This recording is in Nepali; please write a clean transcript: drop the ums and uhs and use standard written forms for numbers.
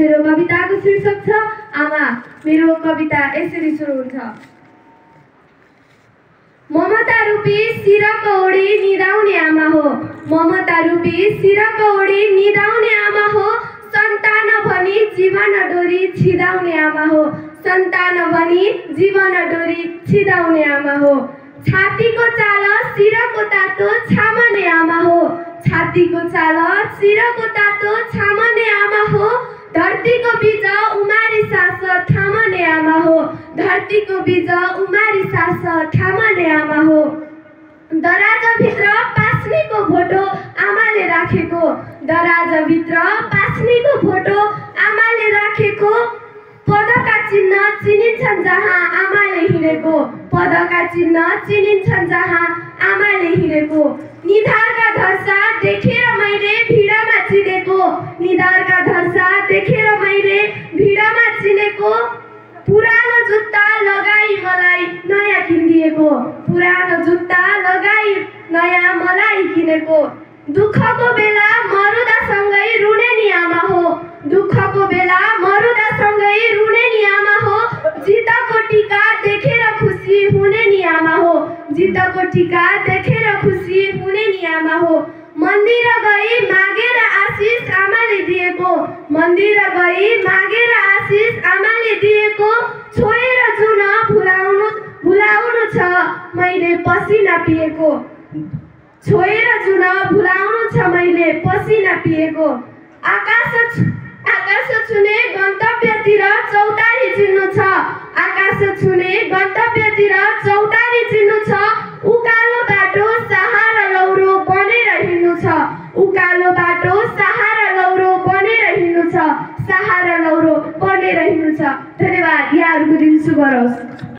मेरो कविताको शीर्षक छ आमा। मेरो कविता यसरी सुरु हुन्छ। ममता रूपी शिरको ओडी निदाउने आमा हो। ममता रूपी शिरको ओडी निदाउने आमा हो। सन्तान भनी जीवन डोरी छिदाउने आमा हो। सन्तान भनी जीवन डोरी छिदाउने आमा हो। छातीको चाल शिरको तातो छामने आमा हो। छातीको चाल शिरको तातो छामने आमा हो। धरतीको बीज उमारी सास थामने आमा हो। धरतीको बीज उमारी सास थामने आमा हो। दराजभित्र पास्नीको फोटो आमाले राखेको। दराजभित्र पास्नीको फोटो आमाले राखेको। पदका चिन्ह चिनिन्छन् जहाँ आमाले हिँडेको। पदका चिन्ह चिनिन्छन् जहाँ आमाले हिँडेको। निधारका धर्सा देखेर मैले भिडमा चिनेको। निधारका धर्सा देखेर मैले भिडमा चिनेको। पुरानो जुत्ता लगाई मलाई नयाँ किनिदिएको। पुरानो जुत्ता लगाई नयाँ मलाई किनेको। दुःखको बेला मरुदासँगै रुने नि आमा हो। दुःखको बेला मरुदासँगै रुने नि आमा हो। जितको टीका देखेर खुसी हुने नि आमा हो। जितको टीका देखेर खुसी हुने नि आमा हो। मन्दिर गई मागेर आशिष आमाले दिएको। मन्दिर गई मागेर आशिष आमाले दिएको। छोएर जुन भुलाउनु छ मैले पसिना पिएको। छोएर जुन भुलाउनु छ मैले पसिना पिएको। आकाश छुने गन्तव्यतिर चौतारी चिन्नु छ। आकाश छुने गन्तव्यतिर चौतारी चिन्नु छ। उकालो बाटो सहारा लौरो बनेर हिँड्नु छ। उकालो बाटो सहारा लौरो बनेर हिँड्नु छ। सहारा लौरो बनेर हिँड्नु छ। धन्यवाद। यहाँहरूको दिन शुभ रहोस्।